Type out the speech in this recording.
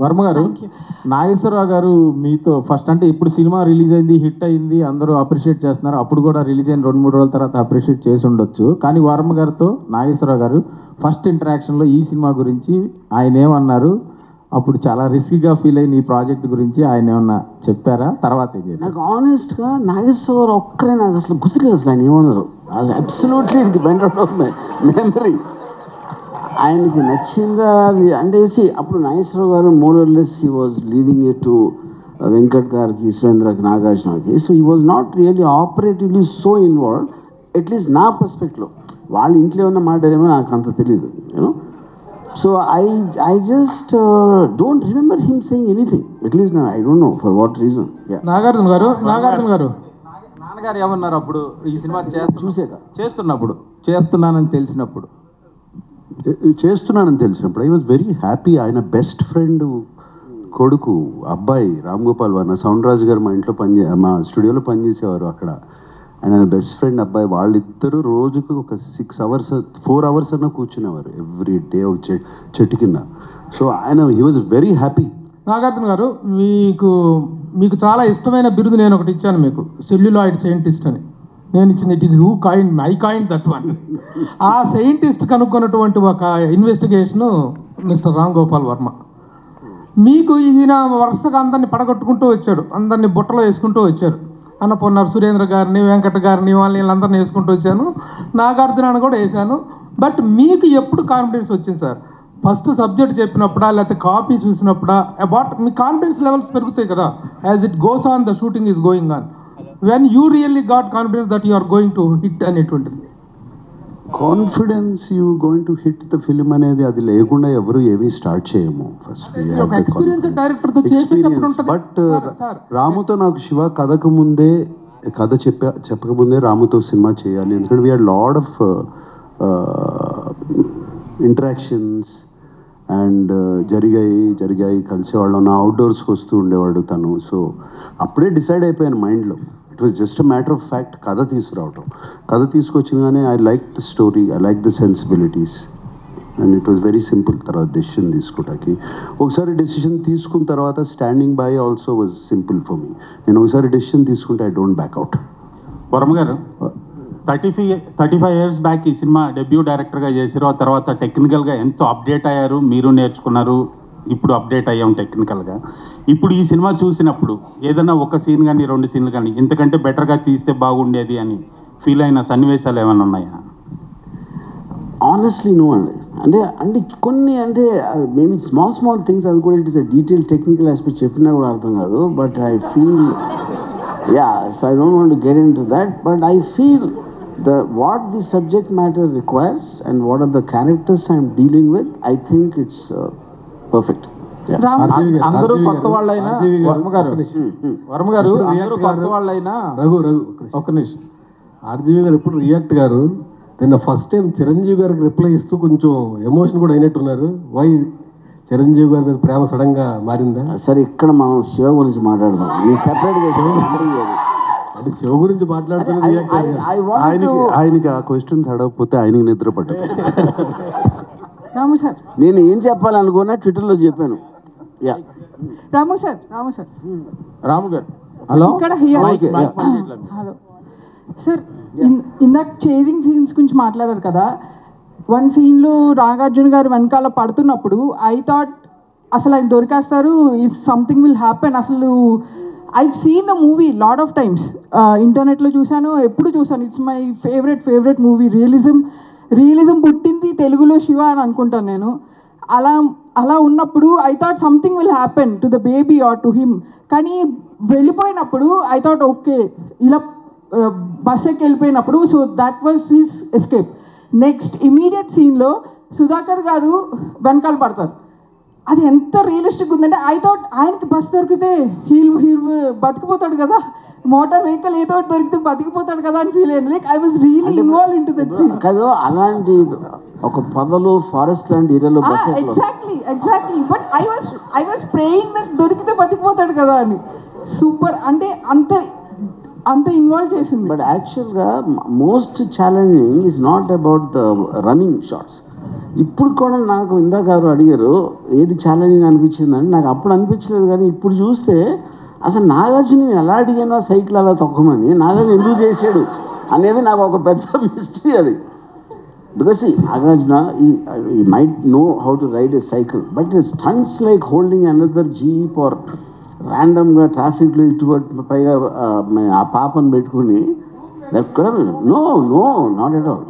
వర్మ గారు, నాగేశ్వరరావు గారు మీతో ఫస్ట్ అంటే ఇప్పుడు సినిమా రిలీజ్ అయింది, హిట్ అయింది, అందరూ అప్రిషియేట్ చేస్తున్నారు. అప్పుడు కూడా రిలీజ్ అయిన 2-3 రోజుల తర్వాత అప్రిషియేట్ చేసి ఉండొచ్చు. కానీ వర్మ గారితో నాగేశ్వరరావు గారు ఫస్ట్ ఇంటరాక్షన్లో ఈ సినిమా గురించి ఆయన ఏమన్నారు? అప్పుడు చాలా రిస్కీగా ఫీల్ అయిన ఈ ప్రాజెక్ట్ గురించి ఆయన ఏమన్నా చెప్పారా? తర్వాత ఏం చెప్పారు? నాకు ఆనెస్ట్గా నాగేశ్వరరావు ఒక్కరే నాకు అసలు గుర్తులేదు అసలు ఆయన ఏమన్నారు. Absolutely it went out of my memory. ఆయనకి నచ్చిందా అంటే అప్పుడు నాగేశ్వరరావు గారు more or less he was leaving it to Venkat గారికి, సురేంద్రకి, నాగార్జునకి. So he was not really operatively so involve, at least నా పర్స్పెక్టివ్లో. వాళ్ళ ఇంట్లో ఉన్న మాట్లాడేమో నాకు అంత తెలీదు, you know. So I just don't remember him saying anything. At least now, I don't know for what reason. Yeah. Nagarjuna గారు నాన్నగారు ఏమన్నారు అప్పుడు ఈ సినిమా చేస్తున్నానని తెలిసినప్పుడు? I was very happy. ఆయన బెస్ట్ ఫ్రెండ్ కొడుకు అబ్బాయి రామ్ గోపాల్ వర్మ, సౌండ్ రాజు గారు మా ఇంట్లో మా స్టూడియోలో పనిచేసేవారు అక్కడ. ఆయన బెస్ట్ ఫ్రెండ్ అబ్బాయి. వాళ్ళిద్దరూ రోజుకు ఒక 4 hours అన్నా కూర్చునేవారు ఎవ్రీ డే ఒక చెట్టు కింద. సో ఆయన he was very happy. Nagarjuna గారు, మీకు చాలా ఇష్టమైన బిరుదు నేను ఒకటి ఇచ్చాను మీకు, సెల్యులాయిడ్ సైంటిస్ట్ అని నేను ఇచ్చింది. It is who coin, I coin that one. ఆ సైంటిస్ట్ కనుక్కున్నటువంటి ఒక ఇన్వెస్టిగేషను మిస్టర్ రామ్ గోపాల్ వర్మ. మీకు ఈయన వరుసగా అందరినీ పడగొట్టుకుంటూ వచ్చాడు, అందరినీ బుట్టలో వేసుకుంటూ వచ్చారు. అన్నపూర్ణారు సురేంద్ర గారిని, వెంకట గారిని, వీళ్ళందరినీ వేసుకుంటూ వచ్చాను, నాగార్జునాన్ని కూడా వేసాను. బట్ మీకు ఎప్పుడు కాన్ఫిడెన్స్ వచ్చింది సార్? ఫస్ట్ సబ్జెక్ట్ చెప్పినప్పుడా, లేకపోతే కాపీ చూసినప్పుడా? అబౌట్ మీ కాన్ఫిడెన్స్ లెవెల్స్ పెరుగుతాయి కదా as it goes on, the shooting is going on. When you really got confidence that you are going to hit అనేటువంటిది? Confidence you going to hit the film అనేది అది లేకుండా ఎవరు ఏమీ స్టార్ట్ చేయము. ఫస్ట్ బట్ రాముతో నాకు శివ కథ చెప్పకముందే రాముతో సినిమా చేయాలి, ఎందుకంటే we had lot of interactions and జరిగాయి కలిసేవాళ్ళం. నా అవుట్డోర్స్కి వస్తూ ఉండేవాడు తను. సో అప్పుడే డిసైడ్ అయిపోయాను మైండ్లో. It was just a matter of fact కథ తీసుకొచ్చినగానే I like the story, I like the sensibilities and it was very simple. తర్వాత డెసిషన్ తీసుకోవడానికి ఒకసారి డెసిషన్ తీసుకున్న తర్వాత standing by also was simple for me. నేను ఒకసారి డెసిషన్ తీసుకుంటే I don't back out. Varma గారు, 35 years బ్యాక్ ఈ సినిమా డెబ్యూ డైరెక్టర్గా చేశారు. ఆ తర్వాత టెక్నికల్గా ఎంతో అప్డేట్ అయ్యారు, మీరు నేర్చుకున్నారు, ఇప్పుడు అప్డేట్ అయ్యాం టెక్నికల్గా. ఇప్పుడు ఈ సినిమా చూసినప్పుడు ఏదైనా ఒక సీన్ కానీ 2 సీన్లు కానీ ఇంతకంటే బెటర్గా తీస్తే బాగుండేది అని ఫీల్ అయిన సన్నివేశాలు ఏమైనా ఉన్నాయా? ఆనెస్ట్లీ నో అండి. అంటే కొన్ని మేబీ స్మాల్ థింగ్స్, అది కూడా it is a detail technical aspect చెప్పినా కూడా అర్థం కాదు. But I feel so I don't want to get in to that. But I feel what the subject matter requires and what are the characters I'm dealing with, I think it's perfect. అందరూ కొత్త వాళ్ళైనా వర్మ గారు అందరూ కొత్త వాళ్ళైనా ఒక్క నిమిషం, RGV గారు ఎప్పుడు రియాక్ట్ గారు నిన్న ఫస్ట్ టైం చిరంజీవి గారికి రిప్లై ఇస్తూ కొంచెం ఎమోషన్ కూడా అయినట్టున్నారు. వై చిరంజీవి గారి మీద ప్రేమ సడన్ గా మారిందా? సరే, ఇక్కడ మనం శివ గురించి మాట్లాడదాం. మీరు సెపరేట్గా అది శివ గురించి మాట్లాడుతున్నది. ఆయనకి ఆ క్వశ్చన్స్ అడగకపోతే ఆయనకి నిద్ర పట్టదు. రాము సార్, నేను ఏం చెప్పాలనుకున్నా ట్విట్టర్లో చెప్పాను. రాము గారు, హలో హలో సార్, ఇందాక చేజింగ్ సీన్స్ గురించి మాట్లాడారు కదా. వన్ సీన్లో నాగార్జున గారు వెనకాల పడుతున్నప్పుడు ఐ థాట్ అసలు ఆయన దొరికేస్తారు, ఈజ్ సంథింగ్ విల్ హ్యాపెన్. అసలు I've seen the movie lot of times. ఇంటర్నెట్లో చూశాను, ఎప్పుడు చూశాను. It's my favourite movie. Realism పుట్టింది తెలుగులో శివ అని అనుకుంటాను నేను. అలా ఉన్నప్పుడు I thought something will happen to the baby or to him. కానీ వెళ్ళిపోయినప్పుడు ఐ థాట్ ఓకే, ఇలా బస్ ఎక్కి వెళ్ళిపోయినప్పుడు so that was his escape. Next immediate సీన్లో సుధాకర్ గారు వెనకాల పడతారు. అది ఎంత రియలిస్టిక్ ఉందంటే ఐ థాట్ ఆయనకి బస్ దొరికితే హీల్ బతికిపోతాడు కదా, మోటార్ వెహికల్ ఏదో దొరికితే బతికిపోతాడు కదా అని ఫీల్ అయ్యాను. Like I was really involve in to that scene. కాదు, అలాంటి ఒక పొదలు ఫారెస్ట్ లాంటి ఏరియాలో exactly but I was praying that దొరికితే బతికిపోతాడు కదా అని. సూపర్, అంటే అంత ఇన్వాల్వ్ చేసింది. బట్ యాక్చువల్గా most challenging is not about the running shots. ఇప్పుడు కూడా నాకు ఇందాక గారు అడిగారు ఏది ఛాలెంజింగ్ అనిపించిందని, నాకు అప్పుడు అనిపించలేదు. కానీ ఇప్పుడు చూస్తే అసలు నాగార్జున నేను ఎలా అడిగానో సైకిల్ అలా తొక్కమని, నాగార్జున ఎందుకు చేశాడు అనేది నాకు ఒక పెద్ద మిస్టరీ అది. బికాస్ నాగార్జున ఈ might know how to ride a cycle, but stunts like holding another jeep or ర్యాండమ్గా ట్రాఫిక్లో ఇటువంటి పైగా ఆ పాపను పెట్టుకుని నో నాట్ ఎట్ ఆల్.